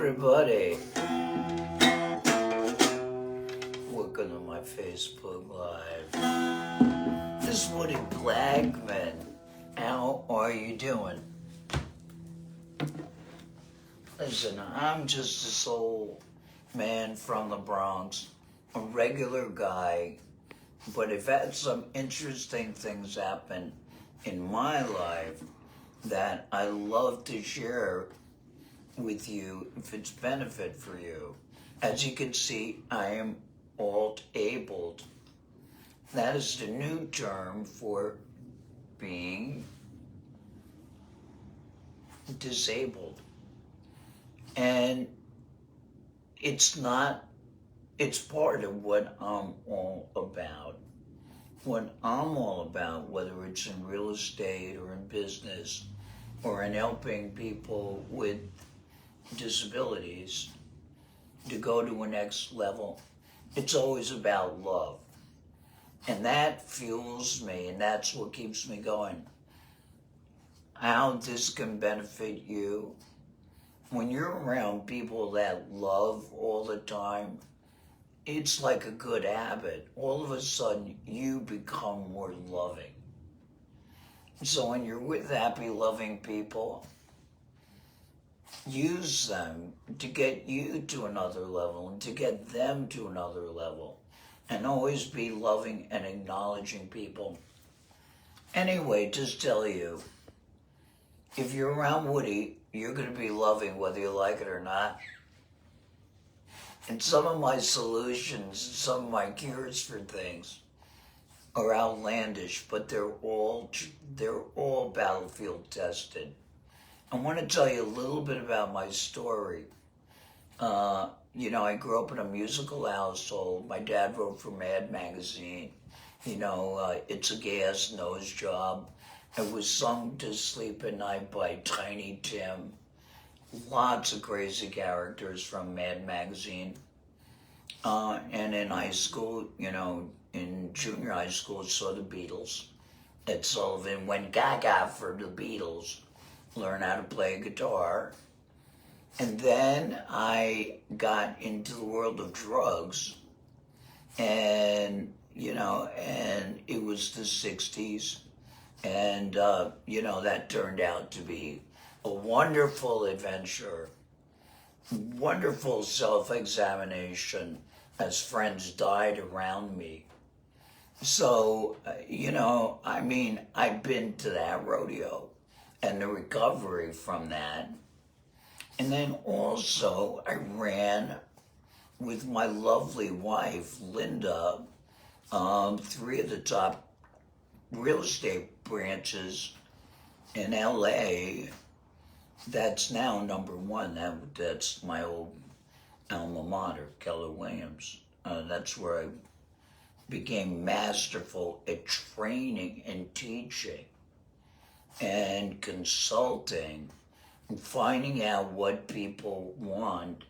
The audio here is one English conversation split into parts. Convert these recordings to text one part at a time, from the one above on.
everybody. Welcome to my Facebook Live. This is Woody Blackman. How are you doing? Listen, I'm just this old man from the Bronx, a regular guy, but I've had some interesting things happen in my life that I love to share with you if it's benefit for you. As you can see, I am alt-abled. That is the new term for being disabled. And it's part of what I'm all about. What I'm all about, whether it's in real estate or in business or in helping people with disabilities to go to a next level, it's always about love. And that fuels me, and that's what keeps me going. How this can benefit you. When you're around people that love all the time, it's like a good habit. All of a sudden, you become more loving. So when you're with happy, loving people, use them to get you to another level and to get them to another level. And always be loving and acknowledging people. Anyway, just tell you, if you're around Woody, you're going to be loving whether you like it or not. And some of my solutions, some of my cures for things are outlandish, but they're all battlefield tested. I want to tell you a little bit about my story. I grew up in a musical household. My dad wrote for Mad Magazine. It's a Gas Nose Job. It was sung to sleep at night by Tiny Tim. Lots of crazy characters from Mad Magazine. And in high school, in junior high school, I saw the Beatles. Ed Sullivan went gaga for the Beatles. Learn how to play guitar. And then I got into the world of drugs. And it was the 60s. And, that turned out to be a wonderful adventure, wonderful self-examination as friends died around me. So, I've been to that rodeo and the recovery from that. And then also I ran with my lovely wife, Linda, 3 of the top real estate branches in LA. That's now number 1. That's my old alma mater, Keller Williams. That's where I became masterful at training and teaching and consulting and finding out what people want,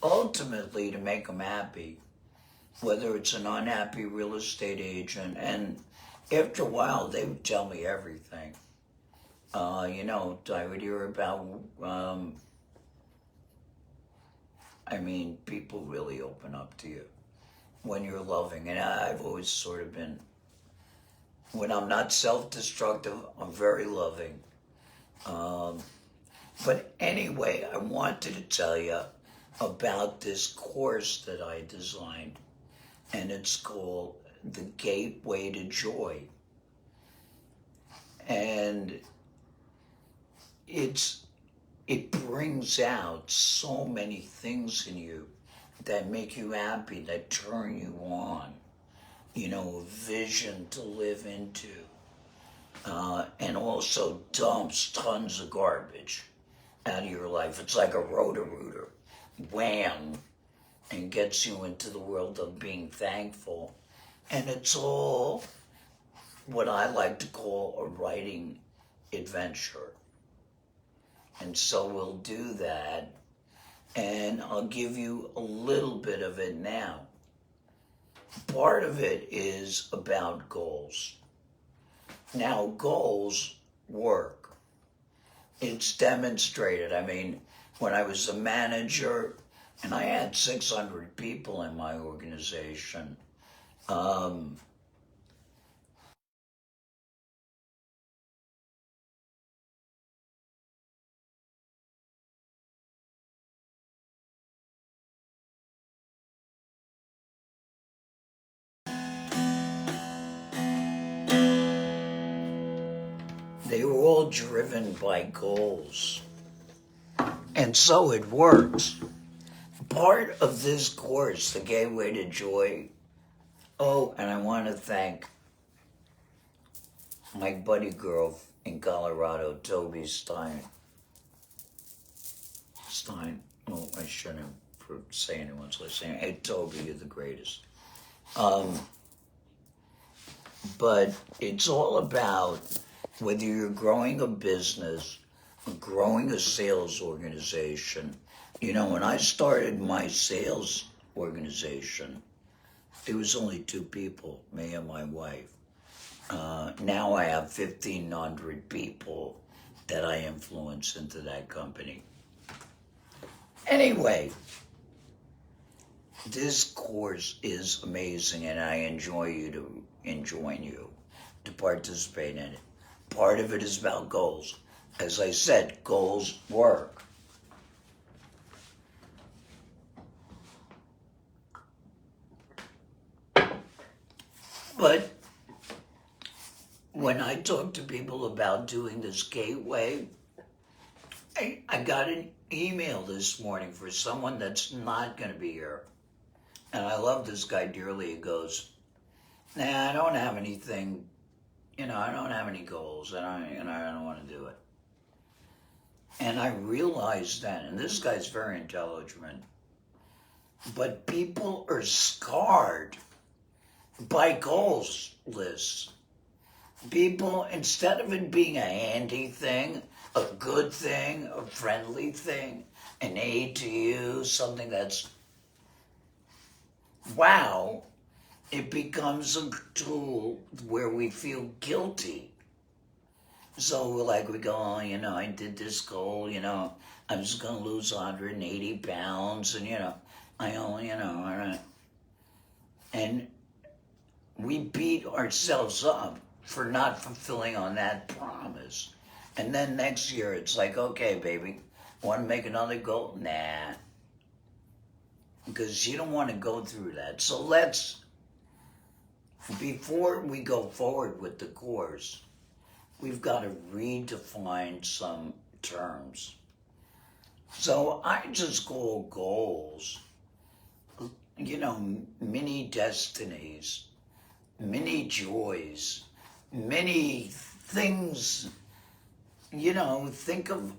ultimately to make them happy, whether it's an unhappy real estate agent. And after a while, they would tell me everything. I would hear about, people really open up to you when you're loving. And I've always sort of been, when I'm not self-destructive, I'm very loving. But anyway, I wanted to tell you about this course that I designed, and it's called The Gateway to Joy. And it brings out so many things in you that make you happy, that turn you on, a vision to live into, and also dumps tons of garbage out of your life. It's like a Roto-Rooter, wham, and gets you into the world of being thankful. And it's all what I like to call a writing adventure. And so we'll do that, and I'll give you a little bit of it now. Part of it is about goals. Now, goals work. It's demonstrated. when I was a manager, and I had 600 people in my organization. Um, they were all driven by goals. And so it works. Part of this course, The Gateway to Joy, oh, and I want to thank my buddy girl in Colorado, Toby Stein. Oh, I shouldn't say anyone's listening. Hey, Toby, you're the greatest. But it's all about whether you're growing a business or growing a sales organization. You know, when I started my sales organization, there was only 2 people, me and my wife. Now I have 1,500 people that I influence into that company. Anyway, this course is amazing, and I enjoin you to participate in it. Part of it is about goals. As I said, goals work. But when I talk to people about doing this gateway, I got an email this morning for someone that's not going to be here. And I love this guy dearly. He goes, nah, I don't have anything, I don't have any goals, and I don't want to do it. And I realized then, and this guy's very intelligent, but people are scarred by goals lists. People, instead of it being a handy thing, a good thing, a friendly thing, an aid to you, something that's wow, it becomes a tool where we feel guilty. So we go, oh, I did this goal, I'm just going to lose 180 pounds, and, I only, all right. And we beat ourselves up for not fulfilling on that promise. And then next year, it's like, okay, baby, want to make another goal? Nah. Because you don't want to go through that. So before we go forward with the course, we've got to redefine some terms. So I just call goals, mini destinies, mini joys, many things. Think of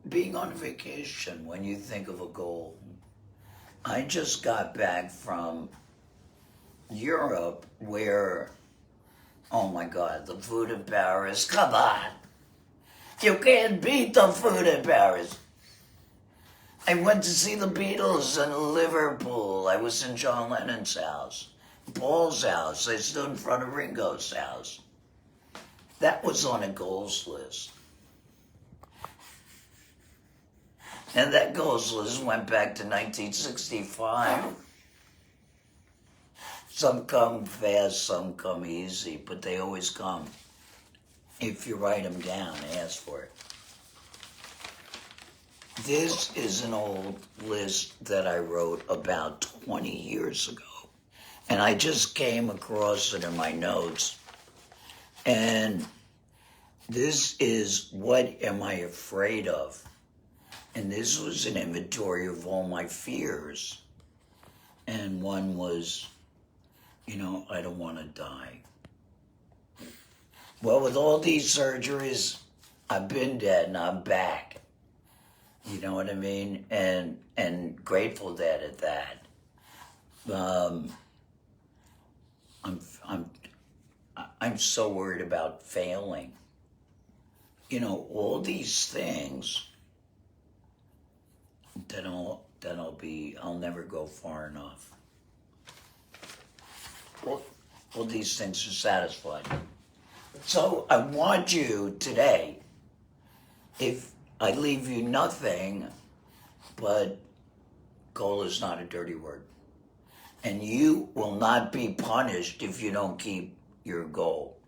being on vacation when you think of a goal. I just got back from Europe where, oh my God, the food in Paris, come on. You can't beat the food in Paris. I went to see the Beatles in Liverpool. I was in John Lennon's house, Paul's house. I stood in front of Ringo's house. That was on a goals list. And that goals list went back to 1965. Some come fast, some come easy, but they always come. If you write them down, ask for it. This is an old list that I wrote about 20 years ago. And I just came across it in my notes. And this is, what am I afraid of? And this was an inventory of all my fears. And one was, I don't want to die. Well, with all these surgeries, I've been dead and I'm back. You know what I mean? And grateful dead at that. I'm so worried about failing. All these things that I'll never go far enough. All these things are satisfied. So I want you today, if I leave you nothing, but goal is not a dirty word. And you will not be punished if you don't keep your goal.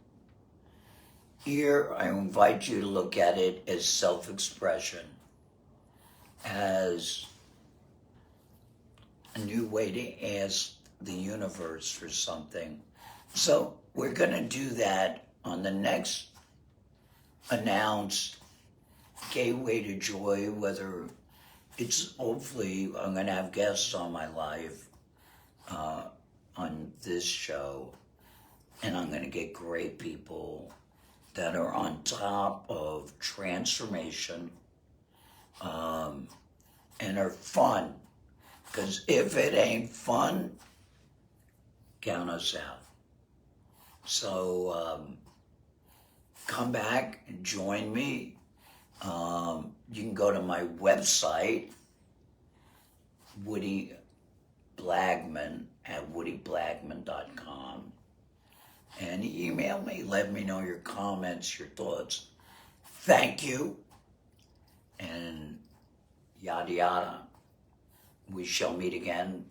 Here, I invite you to look at it as self-expression, as a new way to ask the universe for something. So we're going to do that on the next announced Gateway to Joy, whether it's, hopefully, I'm going to have guests on my live on this show, and I'm going to get great people that are on top of transformation and are fun. Because if it ain't fun, count us out. So come back and join me. You can go to my website, Woody Blagman at woodyblagman.com, and email me. Let me know your comments, your thoughts. Thank you, and yada yada. We shall meet again